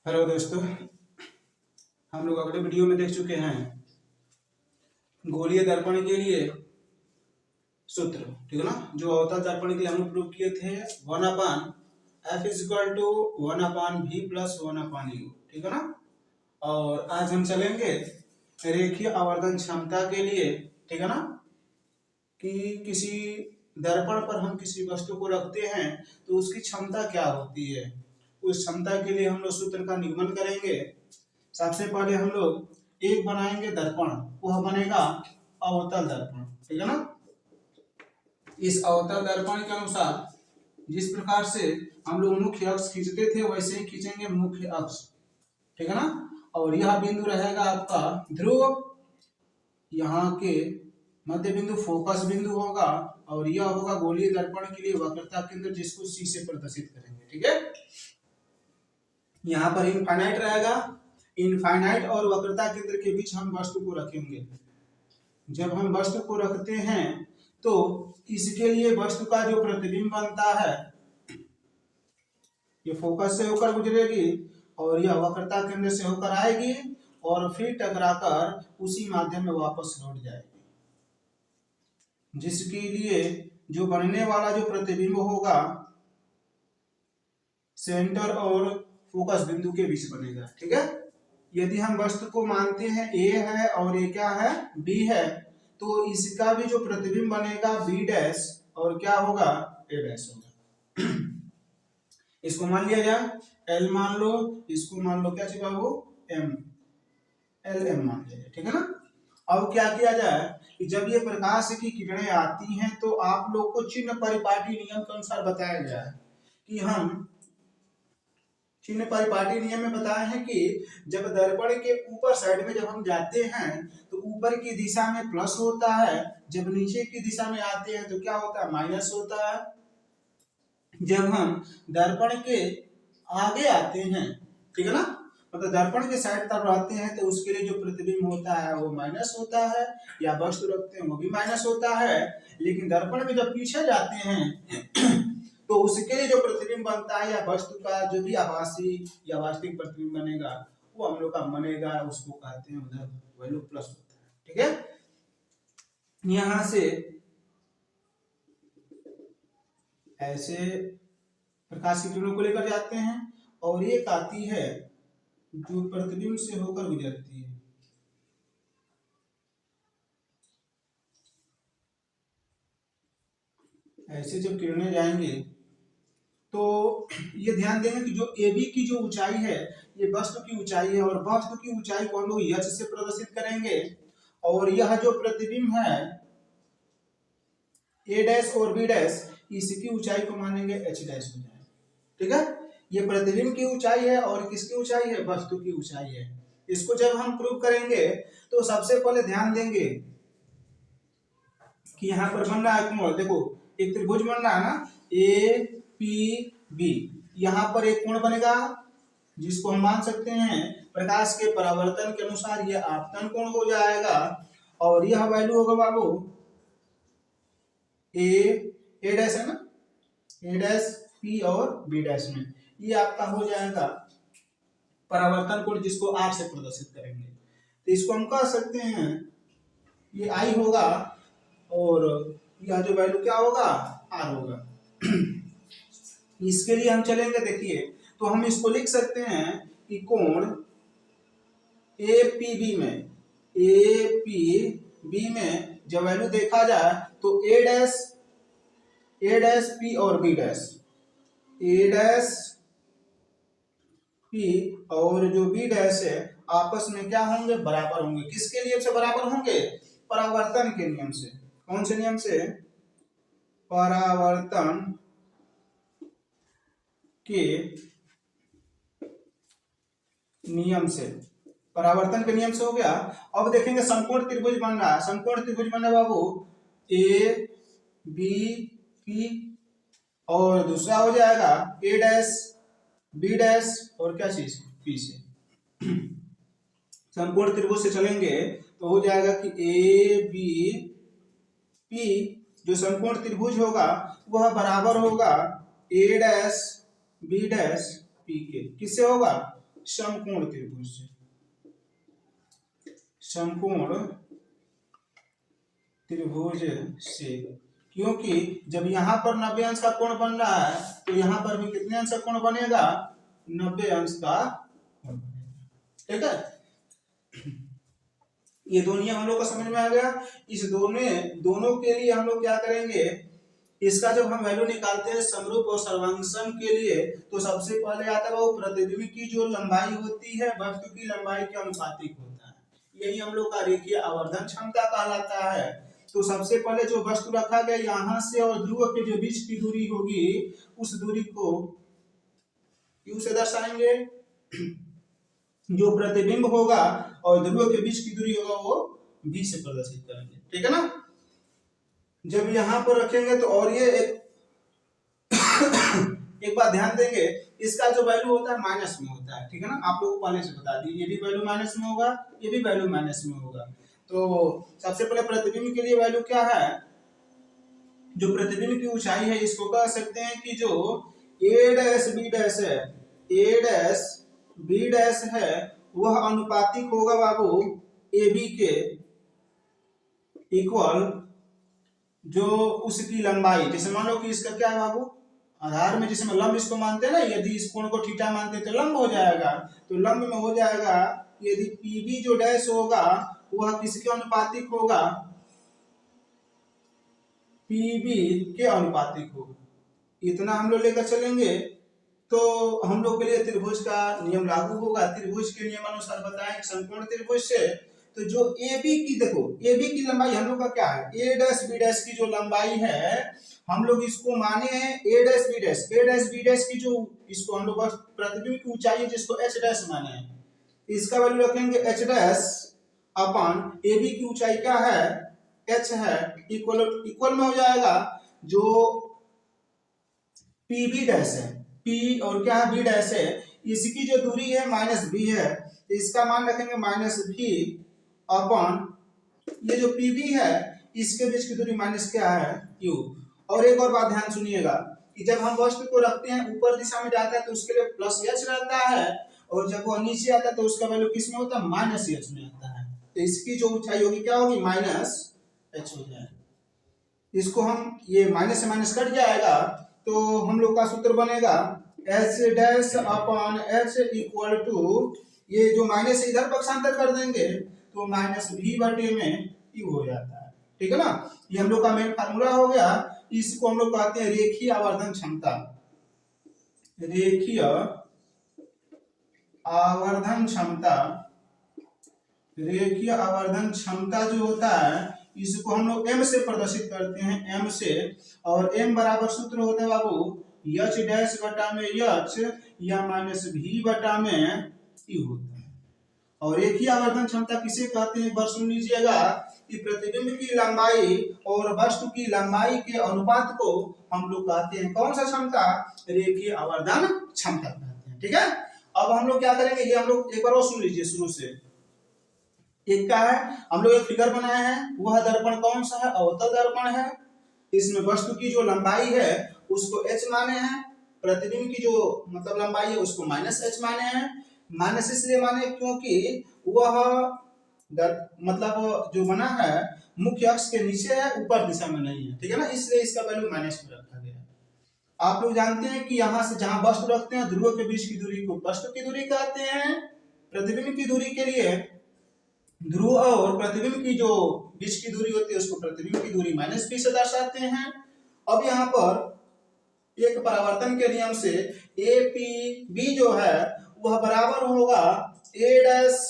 Hello दोस्तों, हम लोग अगले वीडियो में देख चुके हैं गोलीय दर्पण के लिए सूत्र। ठीक है ना। जो अवतल दर्पण के लिए हम लोग प्रूव किए थे 1/f=1/v+1/u। ठीक है ना। और आज हम चलेंगे रेखीय आवर्धन क्षमता के लिए। ठीक है ना। कि किसी दर्पण पर हम किसी वस्तु को रखते हैं तो उसकी क्षमता क्या होती है, उस क्षमता के लिए हम लोग सूत्र का निगमन करेंगे। सबसे पहले हम लोग एक बनाएंगे दर्पण, वह बनेगा अवतल दर्पण। ठीक है ना। इस अवतल दर्पण के अनुसार जिस प्रकार से हम लोग मुख्य अक्ष खींचते थे वैसे ही खींचेंगे मुख्य अक्ष। ठीक है ना। और यह बिंदु रहेगा आपका ध्रुव, यहाँ के मध्य बिंदु फोकस बिंदु होगा, और यह होगा गोलीय दर्पण के लिए वक्रता केंद्र, जिसको C से प्रदर्शित करेंगे। ठीक है। यहाँ पर इनफाइनाइट रहेगा, इनफाइनाइट और वक्रता केंद्र के बीच हम वस्तु को रखेंगे। जब हम वस्तु को रखते हैं तो इसके लिए वस्तु का जो प्रतिबिंब बनता है ये फोकस से होकर गुजरेगी और यह वक्रता केंद्र से होकर आएगी और फिर टकराकर उसी माध्यम में वापस लौट जाएगी, जिसके लिए जो बनने वाला जो प्रतिबिंब होगा सेंटर और फोकस बिंदु के बीच बनेगा। ठीक है। यदि हम वस्तु को मानते हैं A है और ये क्या है B है, तो इसका भी जो प्रतिबिंब बनेगा B' और क्या होगा A' होगा। इसको मान लिया जाए L मान लो, इसको मान लो क्या चाहिए बाबू M, LM मान लिया जाए। ठीक है ना। अब क्या किया जाए कि जब ये प्रकाश की किरणें आती हैं तो आप लोग को चिन्ह परिपाटी नियम के अनुसार बताया गया है कि हम चिन्ह परिपाटी नियम में बताए हैं कि जब दर्पण के ऊपर साइड में जब हम जाते हैं तो ऊपर की दिशा में प्लस होता है, जब नीचे की दिशा में आते हैं तो क्या होता है माइनस होता है। जब हम दर्पण के आगे आते हैं, ठीक है ना, मतलब दर्पण के साइड तरफ रहते हैं तो उसके लिए जो प्रतिबिंब होता है वो माइनस होता है, या वस्तु रखते हैं वो भी माइनस होता है। लेकिन दर्पण में जब पीछे जाते हैं तो उसके लिए जो प्रतिबिंब बनता है या वस्तु का जो भी आभासी या वास्तविक प्रतिबिंब बनेगा वो हम लोग का बनेगा, उसको कहते हैं उधर वैल्यू प्लस होता है। ठीक है। यहां से ऐसे प्रकाश की किरणों को लेकर जाते हैं और एक आती है जो प्रतिबिंब से होकर गुजरती है। ऐसे जब किरणें जाएंगे तो ये ध्यान देंगे कि जो AB की जो ऊंचाई है ये वस्तु की ऊंचाई है, और वस्तु की ऊंचाई को हम लोग H से प्रदर्शित करेंगे, और यह जो प्रतिबिंब है A' और B' इसकी ऊंचाई को मानेंगे H' हो जाए। ठीक है। ये प्रतिबिंब की ऊंचाई है और किसकी ऊंचाई है वस्तु की ऊंचाई है। इसको जब हम प्रूव करेंगे तो सबसे पहले ध्यान देंगे कि यहाँ पर बन रहा है कोण, देखो एक त्रिभुज बन रहा है ना APB, यहाँ पर एक कोण बनेगा जिसको हम मान सकते हैं प्रकाश के परावर्तन के अनुसार यह आपतन कोण हो जाएगा, और यह वैल्यू होगा बाबू A' है ना, A' P और B' में ये आपका हो जाएगा परावर्तन कोण, जिसको R से प्रदर्शित करेंगे। तो इसको हम कह सकते हैं ये I होगा और यह जो वैल्यू क्या होगा R होगा। इसके लिए हम चलेंगे, देखिए तो हम इसको लिख सकते हैं कि कोण APB में जब वैल्यू देखा जाए तो A' P और B' A' P और जो B' है आपस में क्या होंगे बराबर होंगे। किसके नियम से बराबर होंगे? परावर्तन के नियम से। कौन से नियम से? परावर्तन के नियम से। परावर्तन के नियम से हो गया। अब देखेंगे समकोण त्रिभुज बन रहा है। समकोण त्रिभुज बन रहा है बाबू A B P, और दूसरा हो जाएगा A' B' और क्या चीज P से। समकोण त्रिभुज से चलेंगे तो हो जाएगा कि A B P जो समकोण त्रिभुज होगा वह बराबर होगा A' B' P के। किससे होगा? समकोण त्रिभुज से, समकोण त्रिभुज से, क्योंकि जब यहाँ पर 90 अंश का कोण बन रहा है तो यहाँ पर भी कितने अंश का कोण बनेगा, 90 अंश का कोण बनेगा। ठीक है, ये दो नियम हम लोग को समझ में आ गया। इस दोनों के लिए हम लोग क्या करेंगे, इसका जब हम वैल्यू निकालते हैं समरूप और सर्वांग सम के लिए, तो सबसे पहले आता है वो प्रतिबिंब की जो लंबाई होती है वस्तु की लंबाई के अनुपातिक होता है, यही हम लोग का रेखीय आवर्धन क्षमता कहलाता है। तो सबसे पहले जो वस्तु रखा गया यहाँ से और ध्रुव के जो बीच की दूरी होगी उस दूरी को Q से दर्शाएंगे, जो प्रतिबिंब होगा और ध्रुव के बीच की दूरी होगा वो V से प्रदर्शित करेंगे। ठीक है ना, जब यहाँ पर रखेंगे तो, और ये एक बात ध्यान देंगे, इसका जो वैल्यू होता है माइनस में होता है। ठीक है ना, आप लोगों को पहले से बता दी, ये भी वैल्यू माइनस में होगा, ये भी वैल्यू माइनस में होगा। तो सबसे पहले प्रतिबिंब के लिए वैल्यू क्या है, जो प्रतिबिंब की ऊंचाई है इसको कह सकते हैं कि जो a डैश b डैश है, a डैश b डैश है वह अनुपातिक होगा बाबू ab के इक्वल जो उसकी लंबाई, जैसे मान लो कि इसका क्या है बाबू, आधार में जिसमें लंब इसको मानते हैं ना, यदि इस कोण को थीटा मानते हैं तो लंब हो जाएगा, तो लंब में हो जाएगा यदि पीबी जो डैश होगा वह किसके अनुपातिक होगा, पीबी के अनुपातिक होगा। इतना हम लोग लेकर चलेंगे तो हम लोग के लिए त्रिभुज का नियम लागू होगा। त्रिभुज के नियम अनुसार बताएं समकोण त्रिभुज से, तो जो AB की, देखो AB की लंबाई हम लोग का क्या है, A डैश B डैश की जो लंबाई है हम लोग इसको माने हैं A dash B dash, A dash B dash की जो इसको हम लोग प्रतिबिंब की ऊंचाई है जिसको H डैश माने हैं, इसका वैल्यू रखेंगे H डैश अपन AB की ऊंचाई क्या है, H है, इक्वल में हो जाएगा जो PB डैश है, P और क्या है B डैश है, इसकी जो दूरी है माइनस B है, इसका मान रखेंगे माइनस B अपन ये जो PB है इसके बीच की दूरी माइनस क्या है Q। और एक और बात ध्यान सुनिएगा कि जब हम वस्तु को रखते हैं ऊपर दिशा में जाता है तो उसके लिए प्लस H रहता है, और जब वो नीचे आता है तो उसका वैल्यू किस में होता है, माइनस H में आता है, तो इसकी जो ऊंचाई होगी क्या होगी, माइनस H हो जाएगा। इसको हम ये माइनस से माइनस कट जाएगा तो हम लोग का सूत्र बनेगा H dash upon H equal to, ये जो माइनस इधर पक्षांतर कर देंगे तो माइनस V बटे में Q हो जाता है। ठीक है ना, ये हम लोग का मेन फार्मूला हो गया। इसको हम लोग कहते हैं रेखीय आवर्धन क्षमता। रेखीय आवर्धन क्षमता, रेखीय आवर्धन क्षमता जो होता है इसको हम लोग m से प्रदर्शित करते हैं, m से, और m बराबर सूत्र होता है बाबू h डैश बटा में h या माइनस v बटा में q होता है। और रेखीय आवर्धन क्षमता किसे कहते हैं, एक बार सुन लीजिएगा कि प्रतिबिंब की लंबाई और वस्तु की लंबाई के अनुपात को हम लोग कहते हैं कौन सा क्षमता, रेखीय आवर्धन क्षमता कहते हैं। ठीक है, अब हम लोग क्या करेंगे, ये हम लोग एक बार और सुन लीजिए शुरू से। एक क्या है, हम लोग एक फिगर बनाए हैं, वह दर्पण कौन सा है, अवतल दर्पण है। इसमें वस्तु की जो लंबाई है उसको h माने हैं, प्रतिबिंब की जो मतलब लंबाई है उसको माइनस h माने हैं। माइनस इसलिए माने क्योंकि वह मतलब जो बना है मुख्य अक्ष के नीचे है, ऊपर दिशा में नहीं है। ठीक है ना, इसलिए इसका वैल्यू माइनस में रखा गया है। आप लोग जानते हैं कि यहाँ से जहां वस्तु रखते हैं ध्रुव के बीच की दूरी को वस्तु की दूरी कहते हैं। प्रतिबिंब की दूरी के लिए ध्रुव और प्रतिबिंब की जो बीच की दूरी होती है उसको प्रतिबिंब की दूरी माइनस b से दर्शाते हैं। अब यहाँ पर एक परावर्तन के नियम से APB जो है वह बराबर होगा A डैश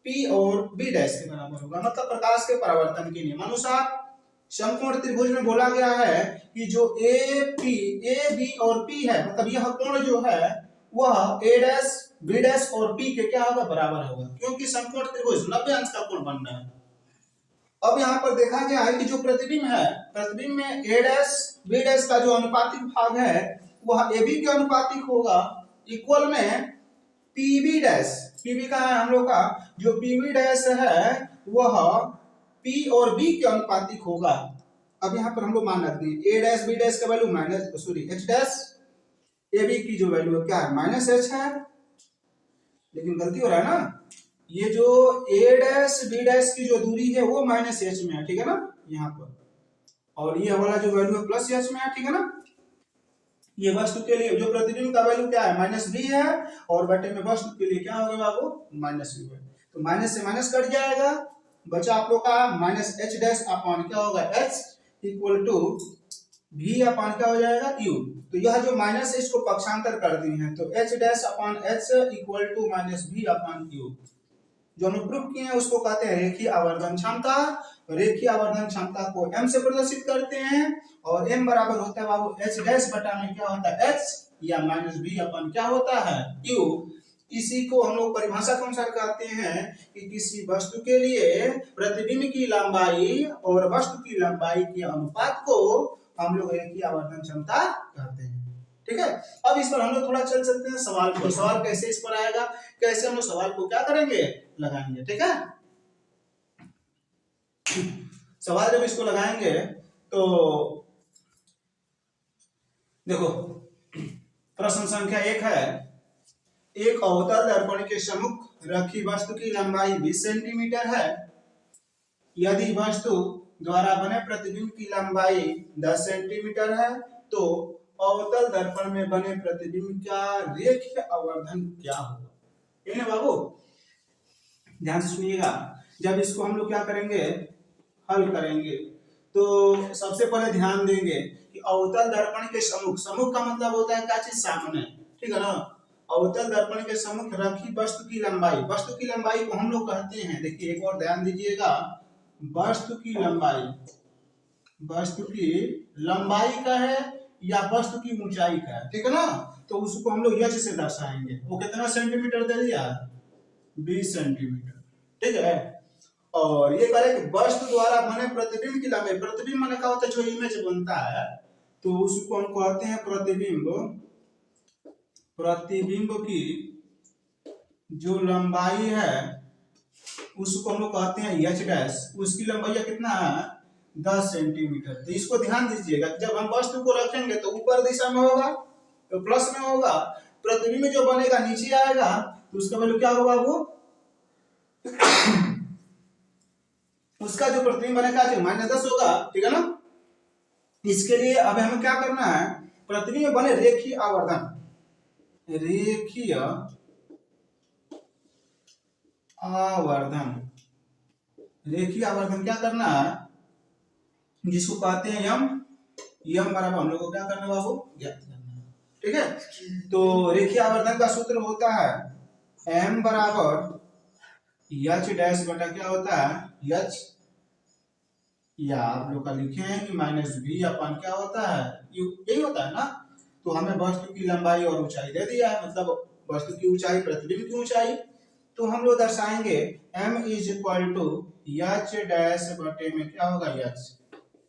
P और B डैश के बराबर होगा, मतलब प्रकाश के परावर्तन के नियम अनुसार। समकोण त्रिभुज में बोला गया है कि जो A B और P है, मतलब यह कोण जो है वह A डैश B डैश और P के क्या होगा, बराबर होगा, क्योंकि समकोण त्रिभुज 90 अंश का कोण बन रहा है। अब यहाँ पर देखा गया है कि जो प्रतिबिंब है, प्रतिबिंब में A डैश B डैश का जो अनुपातिक भाग है वह AB के अनुपातिक होगा, इक्वल में PB डैश, PB का है हम लोग का, जो PB डैश है वह P और B के अनुपातिक होगा। अब यहाँ पर हम लोग मान रखते हैं A डैश B डैश का value minus H dash, AB की जो वैल्यू है क्या है, माइनस H है, लेकिन गलती हो रहा है ना, ये जो ए डैश बी डैश की जो दूरी है वो माइनस एच में है, ठीक है ना यहाँ पर, और ये वाला जो वैल्यू है प्लस एच में है, ठीक है ना। ये वस्तु के लिए जो प्रतिबिंब का वैल्यू क्या है माइनस बी है, और बटे में वस्तु के लिए क्या होगा बाबू माइनस बी है, तो माइनस से माइनस कट जाएगा, बचा आप लोग का माइनस एच डैश अपॉन क्या होगा एच इक्वल टू भी अपॉन क्या हो जाएगा यू। तो यह जो माइनस है इसको पक्षांतर कर दी है, तो H dash upon H equal to minus भी अपॉन यू। जो हम प्रूफ किए हैं उसको कहते हैं रेखीय आवर्धन क्षमता। रेखीय आवर्धन क्षमता को m से प्रदर्शित करते हैं, और m बराबर होता है बाबू h डैश बटा में क्या होता है h या माइनस b अपन क्या होता है u। इसी को हम लोग परिभाषा के अनुसार कहते हैं कि किसी वस्तु के लिए प्रतिबिंब की लंबाई और वस्तु की लंबाई के अनुपात को हम लोग रेखीय आवर्धन क्षमता कहते हैं, ठीक है। अब इस पर हम लोग थोड़ा चल सकते हैं सवाल को, सवाल कैसे इस पर आएगा, कैसे हम लोग सवाल को क्या करेंगे लगाएंगे, ठीक है। सवाल जब इसको लगाएंगे तो देखो प्रश्न संख्या 1 है, एक अवतल दर्पण के सम्मुख रखी वस्तु की लंबाई 20 सेंटीमीटर है, यदि वस्तु द्वारा बने प्रतिबिंब की लंबाई 10 सेंटीमीटर है तो अवतल दर्पण में बने प्रतिबिंब का रेखीय आवर्धन क्या होगा। ठीक है बाबू, ध्यान से सुनिएगा। जब इसको हम लोग क्या करेंगे हल करेंगे तो सबसे पहले ध्यान देंगे कि अवतल दर्पण के सम्मुख, सम्मुख का मतलब होता है क्या चीज सामने, ठीक है ना। अवतल दर्पण के सम्मुख रखी वस्तु की लंबाई, वस्तु की लंबाई को हम लोग कहते हैं, देखिए एक और ध्यान दीजिएगा, वस्तु की लंबाई, वस्तु की लंबाई का है या वस्तु की ऊंचाई का है, ठीक है ना। तो उसको हम लोग एच से दर्शाएंगे। वो कितना सेंटीमीटर दे दिया 20 सेंटीमीटर, ठीक है। और ये कह रहे कि वस्तु द्वारा बने प्रतिबिंब की लंबाई, प्रतिबिंब माने क्या होता है जो इमेज बनता है, तो उसको हम कहते हैं प्रतिबिंब। प्रतिबिंब की जो लंबाई है उसको हम लोग कहते हैं एच डैश, उसकी लंबाई कितना है 10 सेंटीमीटर। तो इसको ध्यान दीजिएगा, जब हम वस्तु को रखेंगे तो ऊपर दिशा में होगा तो प्लस में होगा, प्रतिबिंब जो बनेगा नीचे आएगा तो उसका वैल्यू क्या होगा वो उसका जो प्रतिबिंब बनेगा -10 होगा, ठीक है ना। इसके लिए अब हमें क्या करना है, प्रतिबिंब बने रेखीय आवर्धन, रेखीय आवर्धन, रेखीय आवर्धन क्या करना है जिसको कहते हैं यम, यम बराबर हम लोग को क्या करना है बाबू ज्ञात करना है, ठीक है। तो रेखीय आवर्धन का सूत्र होता है m बराबर एच डैश बटा क्या होता है एच, या आप लोग का लिखे हैं कि माइनस बी अपन क्या होता है यू, यही होता है ना। तो हमें वस्तु की लंबाई और ऊंचाई दे दिया है, मतलब वस्तु की ऊंचाई प्रतिबिंब की ऊंचाई, तो हम लोग दर्शाएंगे m is equal to H dash बटे में क्या होगा एच,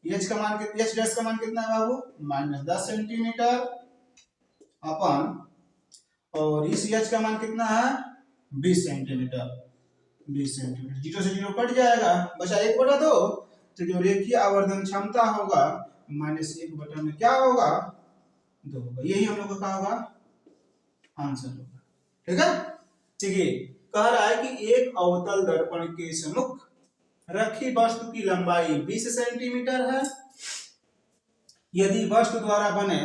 एच का मान कितना, एच डैश का मान कितना है बाबू -10 सेंटीमीटर अपन, और इस एच का मान कितना है 20 सेंटीमीटर, 20 सेंटीमीटर, 0 से 0 कट जाएगा, बचा 1/2, तो जो रेखीय आवर्धन क्षमता होगा -1 में क्या होगा 2 होगा। यही हम लोग का क्या होगा आंसर होगा, ठीक है। ठीक है, कह रहा है कि एक अवतल दर्पण के सम्मुख रखी वस्तु की लंबाई 20 सेंटीमीटर है, यदि वस्तु द्वारा बने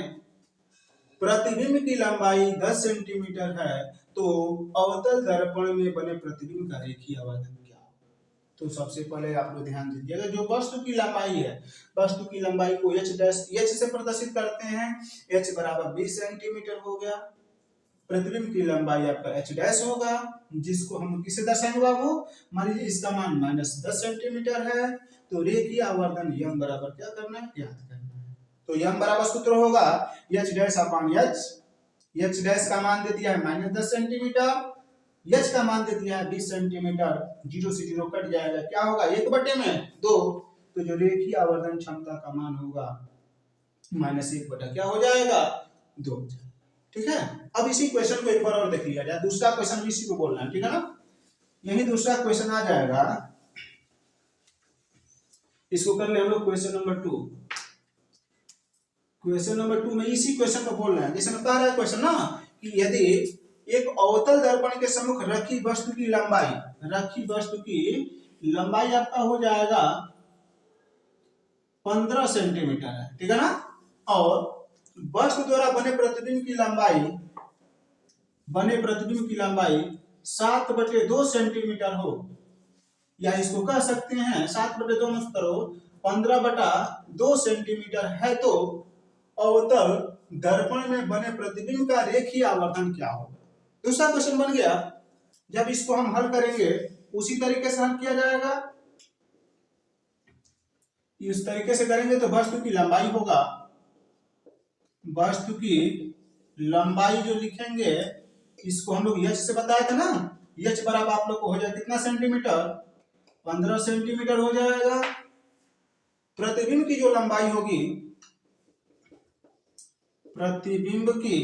प्रतिबिंब की लंबाई 10 सेंटीमीटर है तो अवतल दर्पण में बने प्रतिबिंब का रेखीय आवर्धन क्या हो। तो सबसे पहले आप लोग ध्यान दीजिएगा, जो वस्तु की लंबाई है, वस्तु की लंबाई को एच डैश, एच से प्रदर्शित करते हैं, एच बराबर 20 सेंटीमीटर हो गया, प्रतिबिंब की लंबाई आपका एच डैश होगा, जिसको हम किससे दर्शाएंगे बाबू, मान लीजिए इसका मान -10 सेंटीमीटर है, तो रेखीय आवर्धन यम बराबर क्या करना है याद करना है। तो यम बराबर सूत्र होगा H dash upon H, H dash का मान दे दिया है -10 सेंटीमीटर, एच का मान दे दिया है 20 सेंटीमीटर, 0 से 0 कट जाएगा, क्या होगा 1/2, तो जो रेखीय आवर्धन क्षमता का मान होगा -1 क्या हो जाएगा 2, ठीक है। अब इसी क्वेश्चन को एक बार और देख लिया जाए, दूसरा क्वेश्चन भी इसी को बोलना है, ठीक है ना। यही दूसरा क्वेश्चन आ जाएगा, इसको कर ले हम लोग क्वेश्चन नंबर 2। क्वेश्चन नंबर 2 में इसी क्वेश्चन को बोलना है, जैसे मैं कह रहा है क्वेश्चन ना कि यदि एक अवतल दर्पण के सम्मुख रखी वस्तु की लंबाई आपका हो जाएगा 15 सेंटीमीटर है, ठीक है ना। और वस्तु द्वारा बने प्रतिबिंब की लंबाई 7/2 सेंटीमीटर हो, या इसको कह सकते हैं 7/2 मत करो, 15/2 सेंटीमीटर है, तो अवतल दर्पण में बने प्रतिबिंब का रेखीय आवर्धन क्या होगा। दूसरा क्वेश्चन बन गया। जब इसको हम हल करेंगे उसी तरीके से हल किया जाएगा। इस तरीके से करेंगे तो वस्तु की लंबाई होगा, वस्तु की लंबाई जो लिखेंगे इसको हम लोग h से बताया था ना, h बराबर आप लोग को हो जाएगा कितना सेंटीमीटर, 15 सेंटीमीटर हो जाएगा। प्रतिबिंब की जो लंबाई होगी, प्रतिबिंब की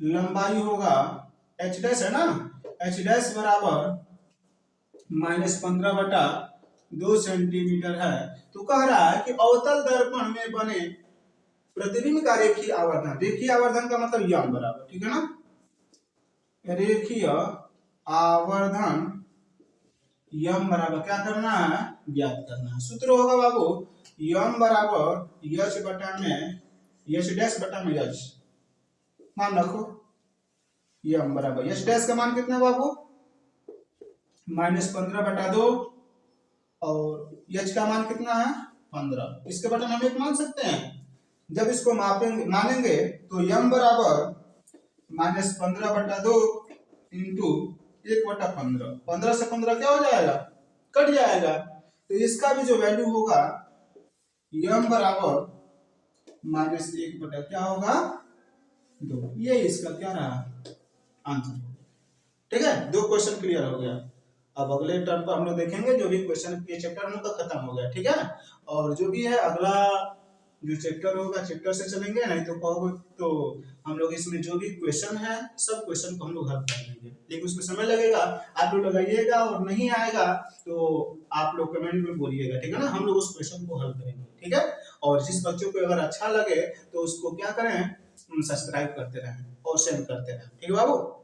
लंबाई होगा h डैश है ना, h डैश बराबर -15/2 सेंटीमीटर है। तो कह रहा है कि अवतल दर्पण में बने प्रतिबिंब का रेखीय आवर्धन का मतलब यम बराबर, ठीक है ना, रेखीय आवर्धन यम बराबर क्या करना है, ज्ञात करना है। सूत्र होगा बाबू यम बराबर h डैश बटा में h, मान रखो यम बराबर h डैश का मान कितना बाबू -15/2 और h का मान कितना है 15। इसके बटन हम एक मान सकते हैं। जब इसको मानेंगे तो यम बराबर -15/2 इंटू 1/15, 15 से 15 क्या हो जाएगा, कट जाएगा। तो इसका भी जो वैल्यू होगा यम बराबर -1 क्या होगा 2। ये इसका क्या रहा आंसर, ठीक है। 2 क्वेश्चन क्लियर हो गया। अब अगले टर्म पर हम लोग देखेंगे, जो भी क्वेश्चन ये चैप्टर हम लोग का खत्म हो गया, ठीक है। और जो भी है अगला जो चैप्टर होगा चैप्टर से चलेंगे, नहीं तो कहोगे तो हम लोग इसमें जो भी क्वेश्चन है सब क्वेश्चन को हम लोग हल कर लेंगे, लेकिन उसमें समय लगेगा। आप लोग लगाइएगा और नहीं आएगा तो आप लोग कमेंट में बोलिएगा, ठीक है ना, हम लोग उस क्वेश्चन को हल करेंगे, ठीक है। और जिस बच्चों को अगर अच्छा लगे तो उसको क्या करें, सब्सक्राइब करते रहें और शेयर करते रहें, ठीक है बाबू।